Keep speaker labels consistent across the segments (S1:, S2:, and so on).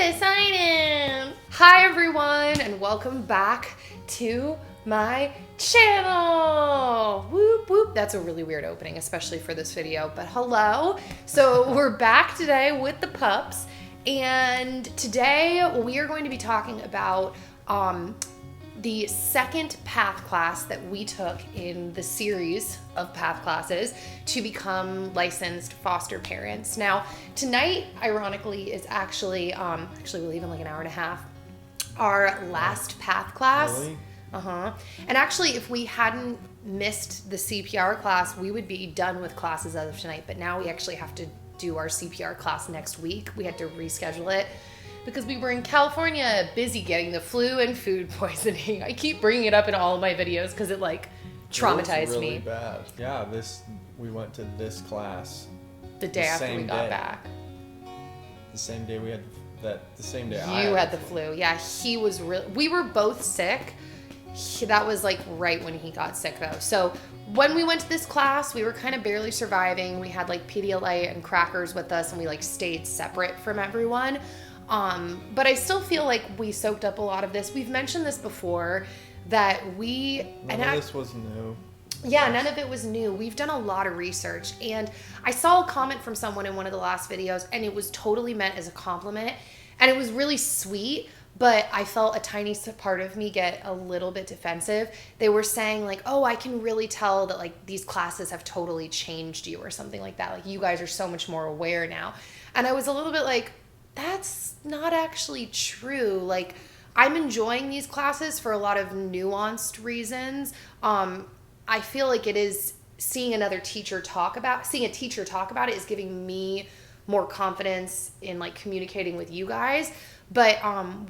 S1: Yes, I am. Hi everyone, and welcome back to my channel. Whoop whoop. That's a really weird opening, especially for this video, but hello. So we're back today with the pups, and today we are going to be talking about the second PATH class that we took in the series of PATH classes to become licensed foster parents. Now, tonight, ironically, is actually we leave in like an hour and a half, our last PATH class.
S2: Really?
S1: And actually, if we hadn't missed the CPR class, we would be done with classes as of tonight, but now we actually have to do our CPR class next week. We had to reschedule it because we were in California busy getting the flu and food poisoning. I keep bringing it up in all of my videos because it like traumatized
S2: It was really
S1: me.
S2: bad. Yeah, we went to this class
S1: The day after we got back.
S2: The same day we had the same day
S1: You had the flu. Yeah, he was we were both sick. That was like right when he got sick though. So when we went to this class, we were kind of barely surviving. We had like Pedialyte and crackers with us and we like stayed separate from everyone. But I still feel like we soaked up a lot of this. We've mentioned this before that
S2: None of this was new.
S1: Yeah, none of it was new. We've done a lot of research, and I saw a comment from someone in one of the last videos, and it was totally meant as a compliment, and it was really sweet, but I felt a tiny part of me get a little bit defensive. They were saying like, oh, I can really tell that like these classes have totally changed you or something like that. Like you guys are so much more aware now. And I was a little bit like, that's not actually true. Like I'm enjoying these classes for a lot of nuanced reasons. I feel like it is seeing a teacher talk about it is giving me more confidence in like communicating with you guys. But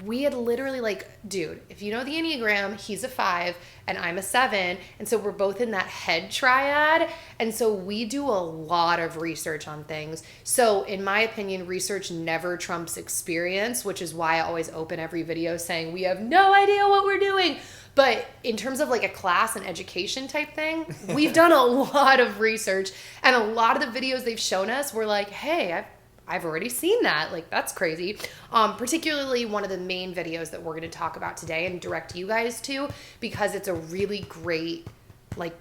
S1: we had literally like, dude, if you know the Enneagram, he's a 5 and I'm a 7. And so we're both in that head triad. And so we do a lot of research on things. So in my opinion, research never trumps experience, which is why I always open every video saying we have no idea what we're doing. But in terms of like a class and education type thing, we've done a lot of research, and a lot of the videos they've shown us were like, hey, I've already seen that. Like, that's crazy. Particularly one of the main videos that we're going to talk about today and direct you guys to, because it's a really great,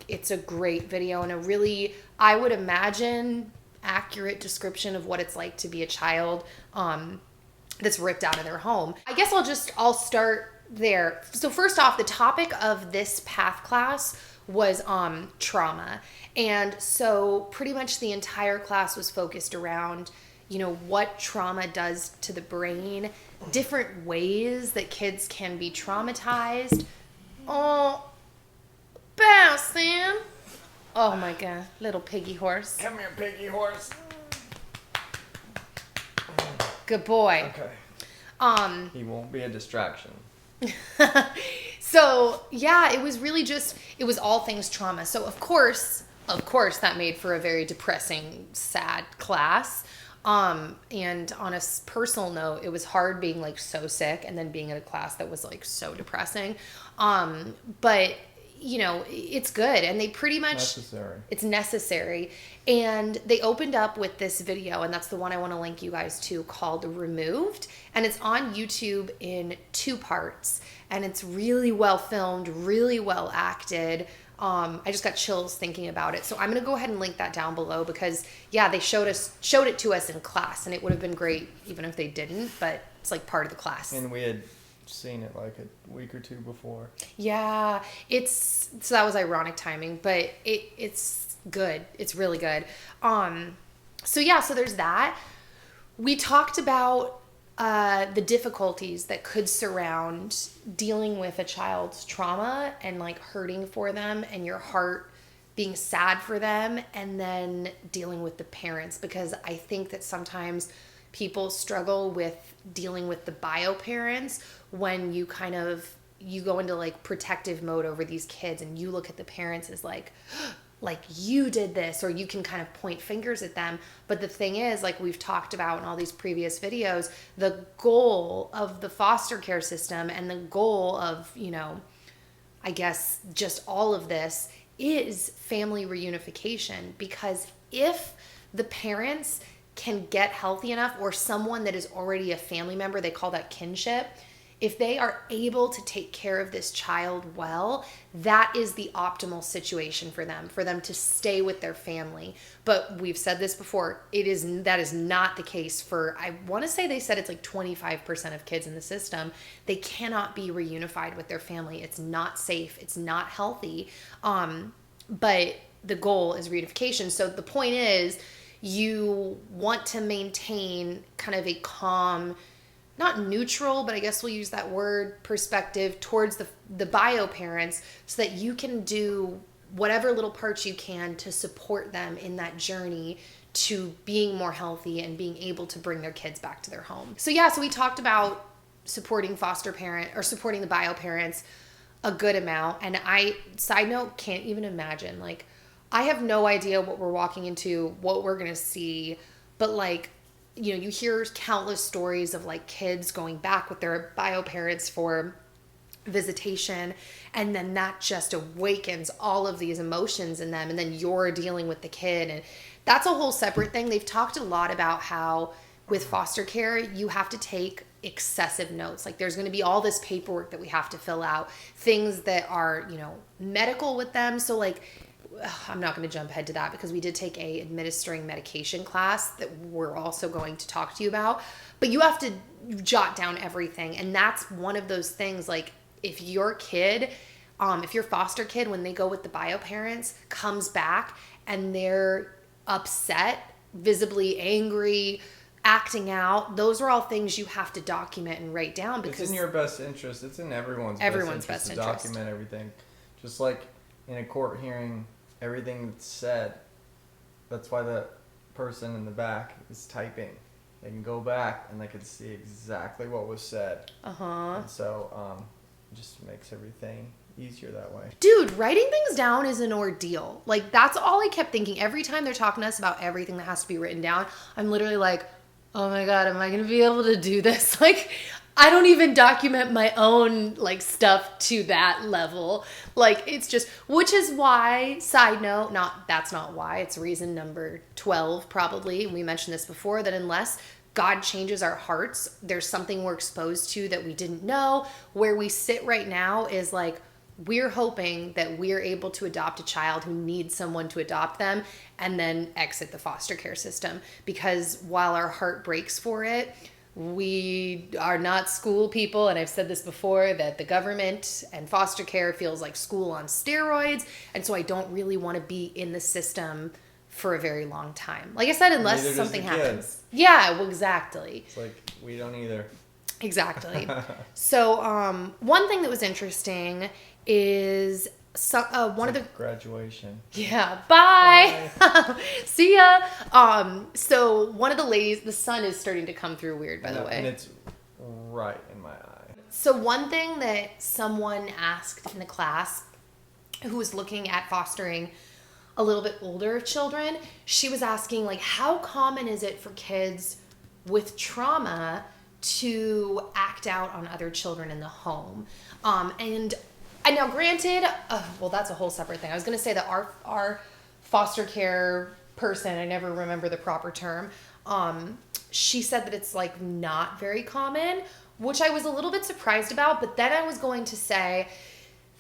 S1: it's a great video and a really, I would imagine, accurate description of what it's like to be a child that's ripped out of their home. I guess I'll start there. So first off, the topic of this PATH class was trauma. And so pretty much the entire class was focused around, what trauma does to the brain, different ways that kids can be traumatized. Oh, bow, Sam. Oh my God, little piggy horse.
S2: Come here, piggy horse.
S1: Good boy.
S2: Okay. He won't be a distraction.
S1: So yeah, it was really it was all things trauma. So of course that made for a very depressing, sad class. And on a personal note, it was hard being like so sick and then being in a class that was like so depressing. But it's good, and they pretty much it's necessary. And they opened up with this video, and that's the one I want to link you guys to, called Removed, and it's on YouTube in 2 parts, and it's really well filmed, really well acted. I just got chills thinking about it. So I'm going to go ahead and link that down below because yeah, they showed it to us in class, and it would have been great even if they didn't, but it's like part of the class. And we had
S2: seen it like a week or 2 before.
S1: Yeah, so that was ironic timing, but it's good. It's really good. So there's that. We talked about the difficulties that could surround dealing with a child's trauma and like hurting for them and your heart being sad for them, and then dealing with the parents, because I think that sometimes people struggle with dealing with the bio parents when you go into like protective mode over these kids, and you look at the parents as like you did this, or you can kind of point fingers at them. But the thing is, like we've talked about in all these previous videos, the goal of the foster care system and the goal of, I guess just all of this is family reunification, because if the parents can get healthy enough, or someone that is already a family member, they call that kinship, if they are able to take care of this child well, that is the optimal situation for them to stay with their family. But we've said this before, that is not the case for, I want to say they said it's like 25% of kids in the system. They cannot be reunified with their family. It's not safe. It's not healthy. But the goal is reunification. So the point is, you want to maintain kind of a calm, not neutral, but I guess we'll use that word, perspective towards the bio parents, so that you can do whatever little parts you can to support them in that journey to being more healthy and being able to bring their kids back to their home. So we talked about supporting foster parent or supporting the bio parents a good amount. And side note, can't even imagine, like, I have no idea what we're walking into, what we're going to see, but like, you know, you hear countless stories of like kids going back with their bio parents for visitation, and then that just awakens all of these emotions in them, and then you're dealing with the kid, and that's a whole separate thing. They've talked a lot about how with foster care you have to take excessive notes. Like, there's going to be all this paperwork that we have to fill out, things that are, you know, medical with them. So like, I'm not going to jump ahead to that because we did take a administering medication class that we're also going to talk to you about, but you have to jot down everything. And that's one of those things, like, if your kid, if your foster kid, when they go with the bio parents, comes back and they're upset, visibly angry, acting out, those are all things you have to document and write down, because
S2: it's in your best interest. It's in everyone's best interest to document everything. Just like in a court hearing, everything that's said, that's why the person in the back is typing. They can go back and they can see exactly what was said. And so it just makes everything easier that way.
S1: Dude, writing things down is an ordeal. Like, that's all I kept thinking. Every time they're talking to us about everything that has to be written down, I'm literally like, oh my God, am I going to be able to do this? Like, I don't even document my own like stuff to that level. Like, it's just, which is why, side note, that's not why, it's reason number 12 probably, and we mentioned this before, that unless God changes our hearts, there's something we're exposed to that we didn't know. Where we sit right now is like, we're hoping that we're able to adopt a child who needs someone to adopt them and then exit the foster care system. Because while our heart breaks for it, we are not school people, and I've said this before, that the government and foster care feels like school on steroids, and so I don't really want to be in the system for a very long time. Like I said, unless something happens. Yeah, well, exactly.
S2: It's like, we don't either.
S1: Exactly. So one thing that was interesting is one of the
S2: graduation.
S1: Yeah, bye. See ya. So one of the sun is starting to come through weird, by the way.
S2: And it's right in my eye.
S1: So one thing that someone asked in the class who was looking at fostering a little bit older children, she was asking, like, how common is it for kids with trauma to act out on other children in the home? And now, granted, well, that's a whole separate thing. I was going to say that our foster care person, I never remember the proper term, she said that it's like not very common, which I was a little bit surprised about. But then I was going to say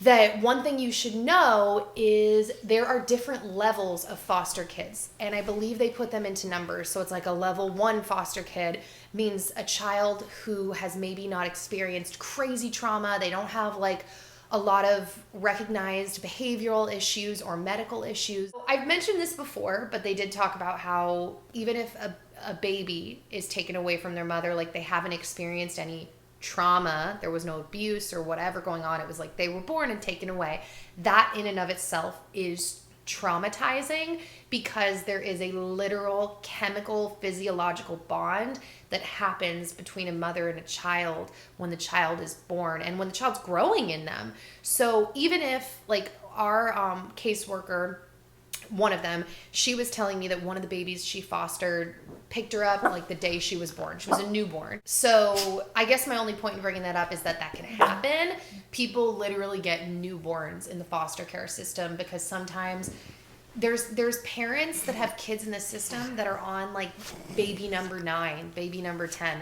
S1: that one thing you should know is there are different levels of foster kids. And I believe they put them into numbers. So it's like a level 1 foster kid means a child who has maybe not experienced crazy trauma. They don't have like a lot of recognized behavioral issues or medical issues. I've mentioned this before, but they did talk about how even if a baby is taken away from their mother, like they haven't experienced any trauma, there was no abuse or whatever going on, it was like they were born and taken away. That in and of itself is traumatizing, because there is a literal chemical physiological bond that happens between a mother and a child when the child is born and when the child's growing in them. So even if like our caseworker, one of them, she was telling me that one of the babies she fostered picked her up like the day she was born. She was a newborn. So I guess my only point in bringing that up is that can happen. People literally get newborns in the foster care system because sometimes there's parents that have kids in the system that are on like baby number 9, baby number 10.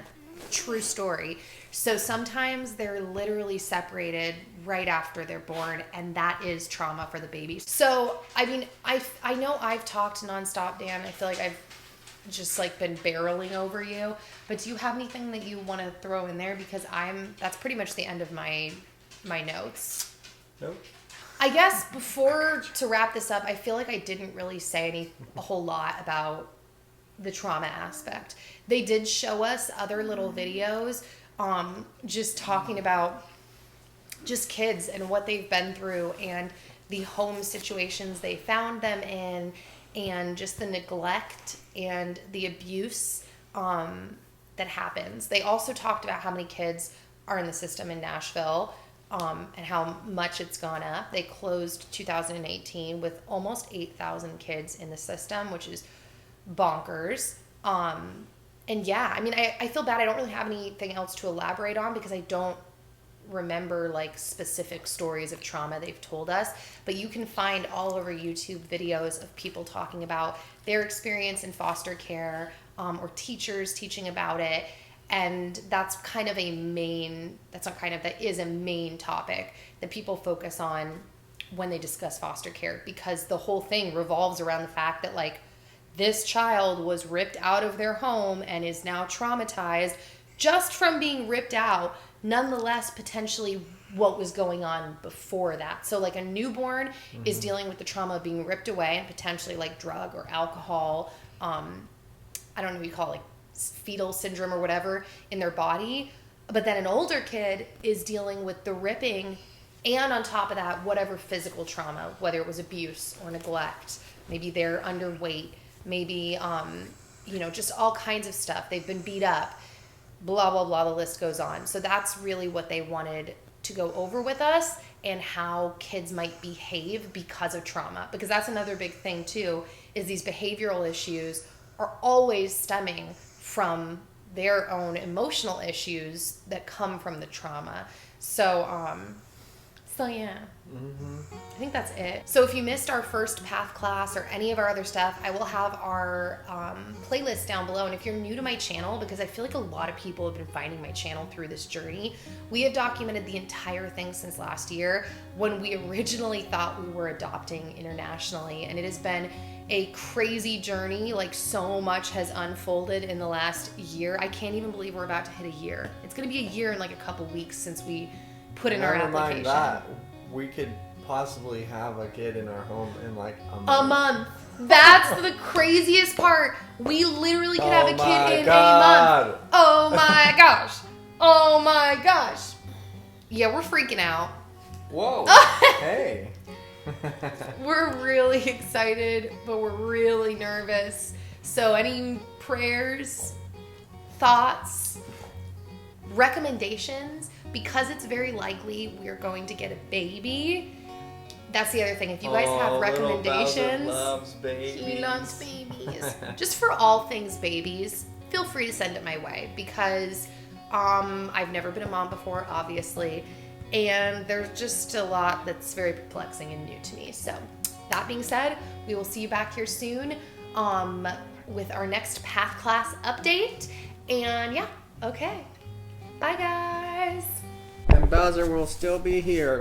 S1: True story. So sometimes they're literally separated right after they're born, and that is trauma for the baby. So, I mean, I know I've talked nonstop, Dan. I feel like I've just like been barreling over you, but do you have anything that you want to throw in there? Because that's pretty much the end of my notes.
S2: Nope.
S1: I guess to wrap this up, I feel like I didn't really say a whole lot about the trauma aspect. They did show us other little videos just talking about just kids and what they've been through and the home situations they found them in and just the neglect and the abuse that happens. They also talked about how many kids are in the system in Nashville and how much it's gone up. They closed 2018 with almost 8,000 kids in the system, which is bonkers. And yeah, I mean, I feel bad. I don't really have anything else to elaborate on because I don't remember like specific stories of trauma they've told us, but you can find all over YouTube videos of people talking about their experience in foster care or teachers teaching about it. And that is a main topic that people focus on when they discuss foster care, because the whole thing revolves around the fact that like this child was ripped out of their home and is now traumatized just from being ripped out, nonetheless potentially what was going on before that. So like a newborn is dealing with the trauma of being ripped away and potentially like drug or alcohol, I don't know what you call it, like fetal syndrome or whatever in their body. But then an older kid is dealing with the ripping and on top of that, whatever physical trauma, whether it was abuse or neglect, maybe they're underweight, maybe, just all kinds of stuff. They've been beat up, blah, blah, blah. The list goes on. So that's really what they wanted to go over with us and how kids might behave because of trauma. Because that's another big thing too, is these behavioral issues are always stemming from their own emotional issues that come from the trauma. So yeah, I think that's it. So if you missed our first PATH class or any of our other stuff, I will have our playlist down below. And if you're new to my channel, because I feel like a lot of people have been finding my channel through this journey, we have documented the entire thing since last year when we originally thought we were adopting internationally. And it has been a crazy journey. Like so much has unfolded in the last year. I can't even believe we're about to hit a year. It's going to be a year in like a couple weeks since we put in our application.
S2: Never mind that. We could possibly have a kid in our home in like a month.
S1: A month. That's the craziest part. We literally could have a kid in a month. Oh my gosh. Oh my gosh. Yeah, we're freaking out.
S2: Whoa. Hey.
S1: We're really excited, but we're really nervous. So any prayers, thoughts, recommendations? Because it's very likely we're going to get a baby. That's the other thing. If you guys have recommendations,
S2: loves babies.
S1: He loves babies. Just for all things babies, feel free to send it my way because I've never been a mom before, obviously, and there's just a lot that's very perplexing and new to me. So that being said, we will see you back here soon with our next PATH class update. And yeah, okay. Bye, guys.
S2: And Bowser will still be here.